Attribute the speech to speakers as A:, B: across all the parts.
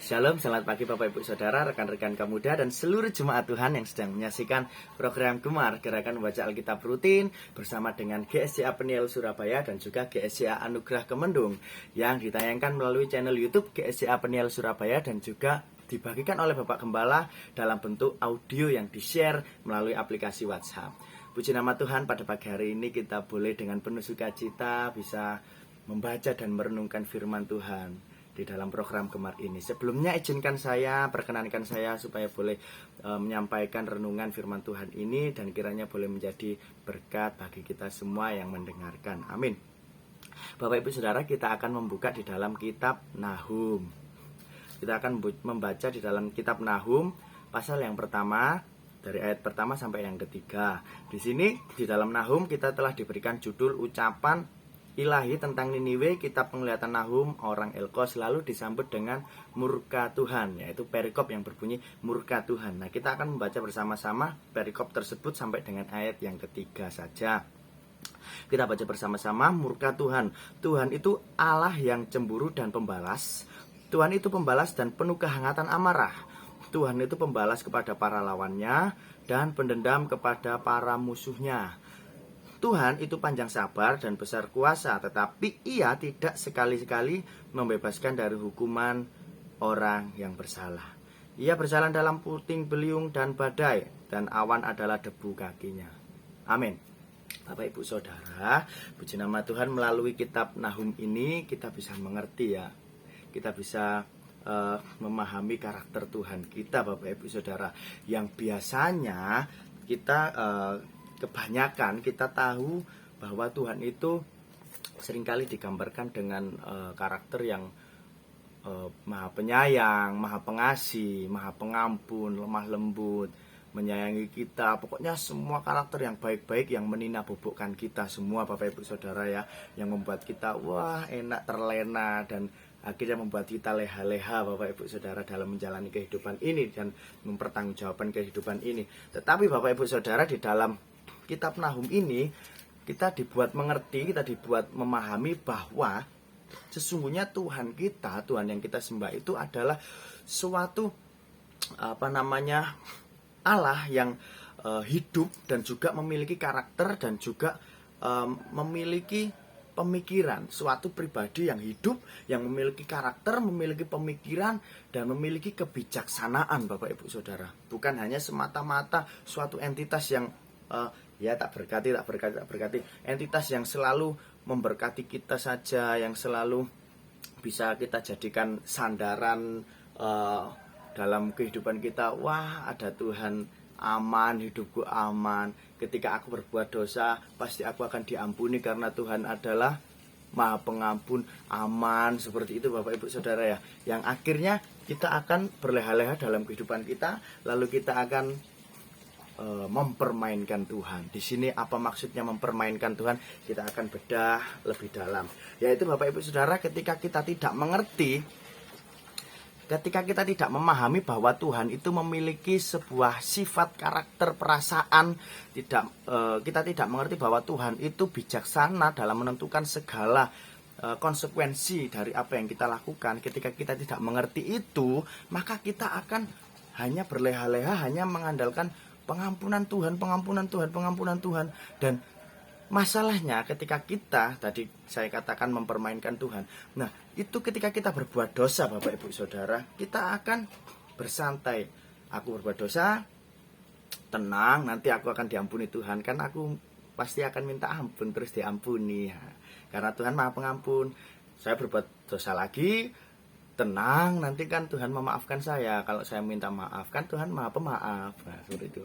A: Shalom, selamat pagi Bapak Ibu Saudara, rekan-rekan kaum muda dan seluruh jemaat Tuhan yang sedang menyaksikan program Gemar Gerakan Membaca Alkitab Rutin bersama dengan GSCA Peniel Surabaya dan juga GSCA Anugerah Kemendung yang ditayangkan melalui channel YouTube GSCA Peniel Surabaya dan juga dibagikan oleh Bapak Gembala dalam bentuk audio yang di-share melalui aplikasi WhatsApp. Puji nama Tuhan, pada pagi hari ini kita boleh dengan penuh sukacita bisa membaca dan merenungkan firman Tuhan di dalam program Gemar ini. Sebelumnya perkenankan saya supaya boleh menyampaikan renungan firman Tuhan ini dan kiranya boleh menjadi berkat bagi kita semua yang mendengarkan. Amin. Bapak Ibu Saudara, kita akan membuka di dalam kitab Nahum. Kita akan membaca di dalam kitab Nahum pasal yang pertama dari ayat pertama sampai yang ketiga. Di sini di dalam Nahum kita telah diberikan judul ucapan ilahi tentang Niniwe. Kitab Penglihatan Nahum orang Elkos lalu disambut dengan murka Tuhan, yaitu perikop yang berbunyi murka Tuhan. Nah, kita akan membaca bersama-sama perikop tersebut sampai dengan ayat yang ketiga saja. Kita baca bersama-sama. Murka Tuhan. Tuhan itu Allah yang cemburu dan pembalas. Tuhan itu pembalas dan penuh kehangatan amarah. Tuhan itu pembalas kepada para lawannya dan pendendam kepada para musuhnya. Tuhan itu panjang sabar dan besar kuasa, tetapi Ia tidak sekali-sekali membebaskan dari hukuman orang yang bersalah. Ia berjalan dalam puting beliung dan badai, dan awan adalah debu kakinya. Amin. Bapak Ibu Saudara, puji nama Tuhan, melalui kitab Nahum ini kita bisa mengerti ya. Kita bisa memahami karakter Tuhan kita, Bapak Ibu Saudara, yang biasanya kita kebanyakan kita tahu bahwa Tuhan itu seringkali digambarkan dengan karakter yang maha penyayang, maha pengasih, maha pengampun, lemah lembut, menyayangi kita. Pokoknya semua karakter yang baik-baik yang meninabobokkan kita semua, Bapak Ibu Saudara ya, yang membuat kita wah enak, terlena, dan akhirnya membuat kita leha-leha, Bapak Ibu Saudara, dalam menjalani kehidupan ini dan mempertanggungjawabkan kehidupan ini. Tetapi Bapak Ibu Saudara, di dalam kitab Nahum ini kita dibuat mengerti, kita dibuat memahami bahwa sesungguhnya Tuhan kita, Tuhan yang kita sembah itu adalah suatu Allah yang hidup dan juga memiliki karakter dan juga memiliki pemikiran, suatu pribadi yang hidup, yang memiliki karakter, memiliki pemikiran, dan memiliki kebijaksanaan, Bapak Ibu Saudara. Bukan hanya semata-mata suatu entitas yang tak berkati, entitas yang selalu memberkati kita saja, yang selalu bisa kita jadikan sandaran dalam kehidupan kita. Wah, ada Tuhan, aman, hidupku aman. Ketika aku berbuat dosa, pasti aku akan diampuni karena Tuhan adalah Maha Pengampun, aman. Seperti itu Bapak Ibu Saudara ya. Yang akhirnya kita akan berleha-leha dalam kehidupan kita, lalu kita akan mempermainkan Tuhan. Di sini apa maksudnya mempermainkan Tuhan? Kita akan bedah lebih dalam. Yaitu Bapak Ibu Saudara, ketika kita tidak mengerti, ketika kita tidak memahami bahwa Tuhan itu memiliki sebuah sifat, karakter, perasaan, kita tidak mengerti bahwa Tuhan itu bijaksana dalam menentukan segala konsekuensi dari apa yang kita lakukan. Ketika kita tidak mengerti itu, maka kita akan hanya berleha-leha, hanya mengandalkan pengampunan Tuhan. Dan masalahnya ketika kita, tadi saya katakan mempermainkan Tuhan. Nah, itu ketika kita berbuat dosa, Bapak Ibu Saudara, kita akan bersantai. Aku berbuat dosa, tenang, nanti aku akan diampuni Tuhan. Kan aku pasti akan minta ampun, terus diampuni ya. Karena Tuhan Maha Pengampun. Saya berbuat dosa lagi, tenang, nanti kan Tuhan memaafkan saya. Kalau saya minta maaf, kan Tuhan Maha Pemaaf. Nah, seperti itu.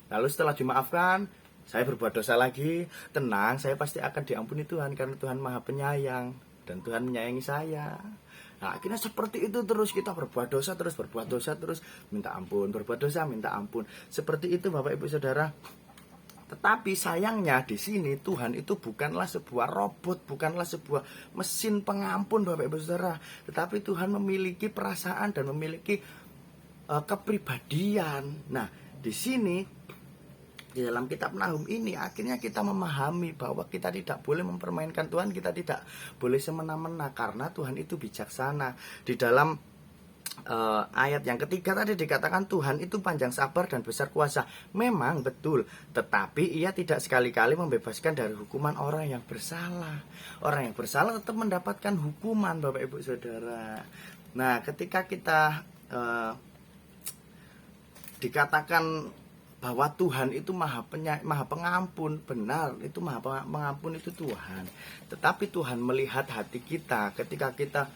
A: Lalu setelah dimaafkan, saya berbuat dosa lagi, tenang, saya pasti akan diampuni Tuhan karena Tuhan Maha Penyayang dan Tuhan menyayangi saya. Nah, akhirnya seperti itu terus, kita berbuat dosa terus, minta ampun, berbuat dosa, minta ampun. Seperti itu Bapak Ibu Saudara. Tetapi sayangnya di sini Tuhan itu bukanlah sebuah robot, bukanlah sebuah mesin pengampun, Bapak Ibu Saudara. Tetapi Tuhan memiliki perasaan dan memiliki kepribadian. Nah, di sini di dalam kitab Nahum ini akhirnya kita memahami bahwa kita tidak boleh mempermainkan Tuhan, kita tidak boleh semena-mena karena Tuhan itu bijaksana. Di dalam ayat yang ketiga tadi dikatakan Tuhan itu panjang sabar dan besar kuasa. Memang betul, tetapi ia tidak sekali-kali membebaskan dari hukuman orang yang bersalah. Orang yang bersalah tetap mendapatkan hukuman, Bapak Ibu Saudara. Nah, ketika kita dikatakan bahwa Tuhan itu maha pengampun, benar, itu maha pengampun itu Tuhan. Tetapi Tuhan melihat hati kita ketika kita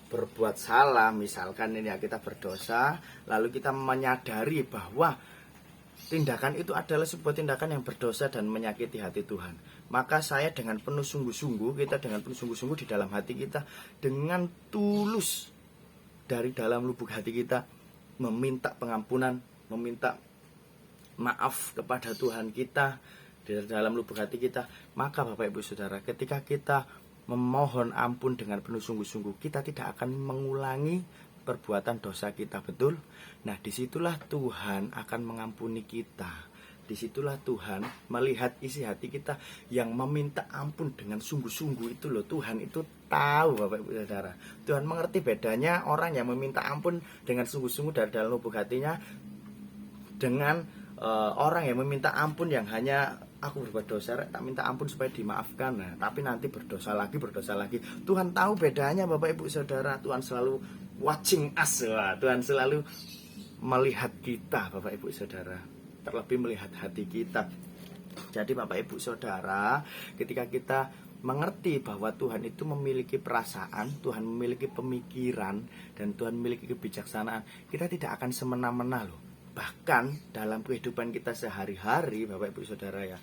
A: berbuat salah, misalkan ini ya, kita berdosa, lalu kita menyadari bahwa tindakan itu adalah sebuah tindakan yang berdosa dan menyakiti hati Tuhan. Maka saya dengan penuh sungguh-sungguh, kita dengan penuh sungguh-sungguh di dalam hati kita, dengan tulus dari dalam lubuk hati kita, meminta pengampunan, meminta maaf kepada Tuhan kita di dalam lubuk hati kita. Maka Bapak Ibu Saudara, ketika kita memohon ampun dengan penuh sungguh-sungguh, kita tidak akan mengulangi perbuatan dosa kita, betul? Nah, disitulah Tuhan akan mengampuni kita. Disitulah Tuhan melihat isi hati kita yang meminta ampun dengan sungguh-sungguh itu loh. Tuhan itu tahu, Bapak Ibu Saudara. Tuhan mengerti bedanya orang yang meminta ampun dengan sungguh-sungguh dari dalam lubuk hatinya dengan orang yang meminta ampun yang hanya aku berbuat dosa, tak minta ampun supaya dimaafkan. Nah, tapi nanti berdosa lagi. Tuhan tahu bedanya, Bapak Ibu Saudara. Tuhan selalu watching us, Tuhan selalu melihat kita, Bapak Ibu Saudara. Terlebih melihat hati kita. Jadi Bapak Ibu Saudara, ketika kita mengerti bahwa Tuhan itu memiliki perasaan, Tuhan memiliki pemikiran, dan Tuhan memiliki kebijaksanaan, kita tidak akan semena-mena loh. Bahkan dalam kehidupan kita sehari-hari, Bapak Ibu Saudara ya,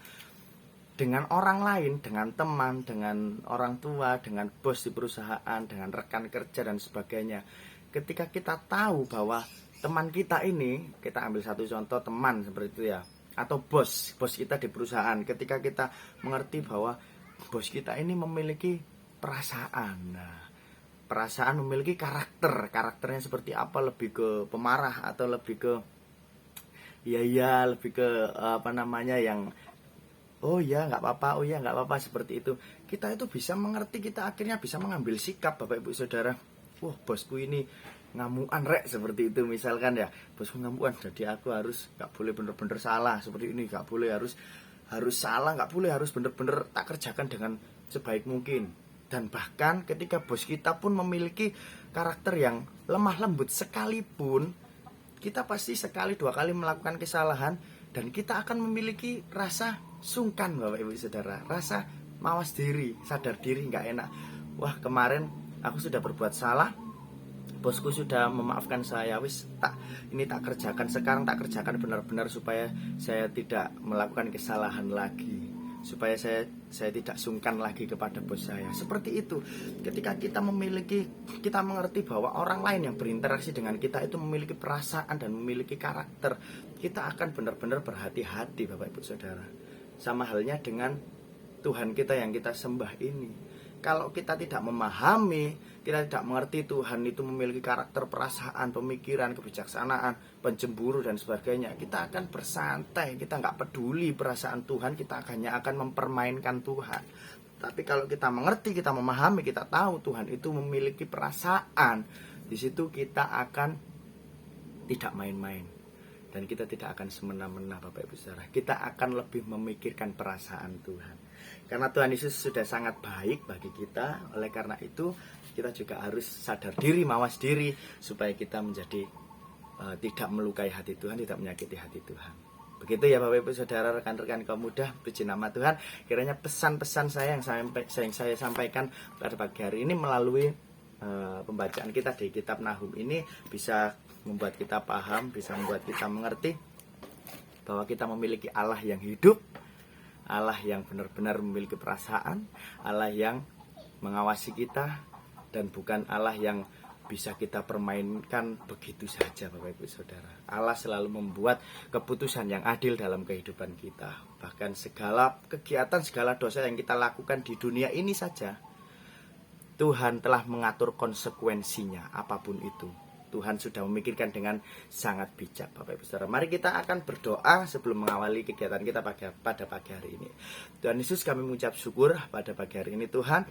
A: dengan orang lain, dengan teman, dengan orang tua, dengan bos di perusahaan, dengan rekan kerja dan sebagainya. Ketika kita tahu bahwa teman kita ini, kita ambil satu contoh teman seperti itu ya, atau bos kita di perusahaan, ketika kita mengerti bahwa bos kita ini memiliki perasaan. Nah, perasaan memiliki karakternya seperti apa, lebih ke pemarah atau lebih ke lebih ke yang oh ya nggak apa-apa seperti itu. Kita itu bisa mengerti, kita akhirnya bisa mengambil sikap, Bapak Ibu Saudara. Wah, bosku ini ngamuan seperti itu misalkan ya, bosku ngamuan, jadi aku harus nggak boleh bener-bener salah seperti ini, nggak boleh harus salah, nggak boleh harus bener-bener tak kerjakan dengan sebaik mungkin. Dan bahkan ketika bos kita pun memiliki karakter yang lemah lembut sekalipun, kita pasti sekali dua kali melakukan kesalahan dan kita akan memiliki rasa sungkan, Bapak Ibu Saudara, rasa mawas diri, sadar diri nggak enak. Wah, kemarin aku sudah berbuat salah, bosku sudah memaafkan saya, ini tak kerjakan, sekarang tak kerjakan benar-benar supaya saya tidak melakukan kesalahan lagi, supaya saya tidak sungkan lagi kepada bos saya. Seperti itu. Ketika kita mengerti bahwa orang lain yang berinteraksi dengan kita itu memiliki perasaan dan memiliki karakter, kita akan benar-benar berhati-hati, Bapak Ibu Saudara. Sama halnya dengan Tuhan kita yang kita sembah ini. Kalau kita tidak memahami, kita tidak mengerti Tuhan itu memiliki karakter, perasaan, pemikiran, kebijaksanaan, pencemburu dan sebagainya, kita akan bersantai, kita nggak peduli perasaan Tuhan, kita hanya akan mempermainkan Tuhan. Tapi kalau kita mengerti, kita memahami, kita tahu Tuhan itu memiliki perasaan, di situ kita akan tidak main-main dan kita tidak akan semena-mena, Bapak Ibu Saudara. Kita akan lebih memikirkan perasaan Tuhan. Karena Tuhan Yesus sudah sangat baik bagi kita. Oleh karena itu kita juga harus sadar diri, mawas diri, supaya kita menjadi tidak melukai hati Tuhan, tidak menyakiti hati Tuhan. Begitu ya Bapak Ibu Saudara, rekan-rekan kaum muda, puji nama Tuhan. Kiranya pesan-pesan saya yang saya sampaikan pada pagi hari ini melalui pembacaan kita di kitab Nahum ini bisa membuat kita paham, bisa membuat kita mengerti bahwa kita memiliki Allah yang hidup, Allah yang benar-benar memiliki perasaan, Allah yang mengawasi kita, dan bukan Allah yang bisa kita permainkan begitu saja, Bapak Ibu Saudara. Allah selalu membuat keputusan yang adil dalam kehidupan kita. Bahkan segala kegiatan, segala dosa yang kita lakukan di dunia ini saja, Tuhan telah mengatur konsekuensinya, apapun itu. Tuhan sudah memikirkan dengan sangat bijak, Bapak Ibu Saudara. Mari kita akan berdoa sebelum mengawali kegiatan kita pada pagi hari ini. Tuhan Yesus, kami mengucap syukur pada pagi hari ini, Tuhan.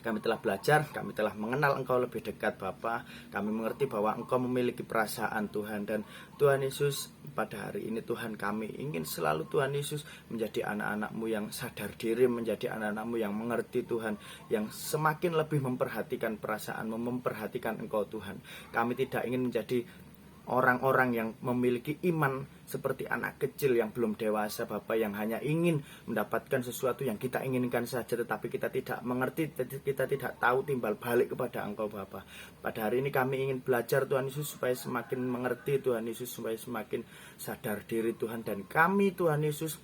A: Kami telah belajar, kami telah mengenal Engkau lebih dekat Bapa. Kami mengerti bahwa Engkau memiliki perasaan Tuhan. Dan Tuhan Yesus, pada hari ini Tuhan, kami ingin selalu Tuhan Yesus menjadi anak-anak-Mu yang sadar diri, menjadi anak-anak-Mu yang mengerti Tuhan, yang semakin lebih memperhatikan perasaan-Mu, memperhatikan Engkau Tuhan. Kami tidak ingin menjadi orang-orang yang memiliki iman seperti anak kecil yang belum dewasa Bapak, yang hanya ingin mendapatkan sesuatu yang kita inginkan saja, tetapi kita tidak mengerti, kita tidak tahu timbal balik kepada Engkau Bapak. Pada hari ini kami ingin belajar Tuhan Yesus supaya semakin mengerti Tuhan Yesus, supaya semakin sadar diri Tuhan, dan kami Tuhan Yesus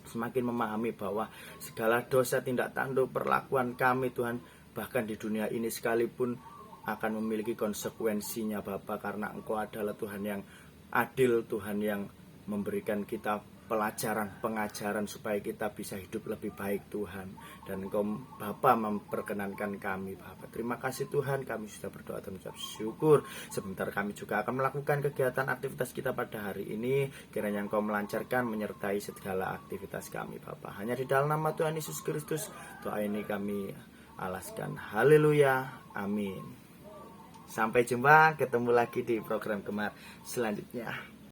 A: semakin memahami bahwa segala dosa, tindak tanduk, perlakuan kami Tuhan, bahkan di dunia ini sekalipun akan memiliki konsekuensinya Bapa, karena Engkau adalah Tuhan yang adil, Tuhan yang memberikan kita pelajaran, pengajaran supaya kita bisa hidup lebih baik Tuhan. Dan Engkau Bapa memperkenankan kami Bapa. Terima kasih Tuhan, kami sudah berdoa dan mengucap syukur. Sebentar kami juga akan melakukan kegiatan aktivitas kita pada hari ini. Kiranya Engkau melancarkan, menyertai segala aktivitas kami Bapa. Hanya di dalam nama Tuhan Yesus Kristus doa ini kami alaskan. Haleluya, amin. Sampai jumpa, ketemu lagi di program Gemar selanjutnya.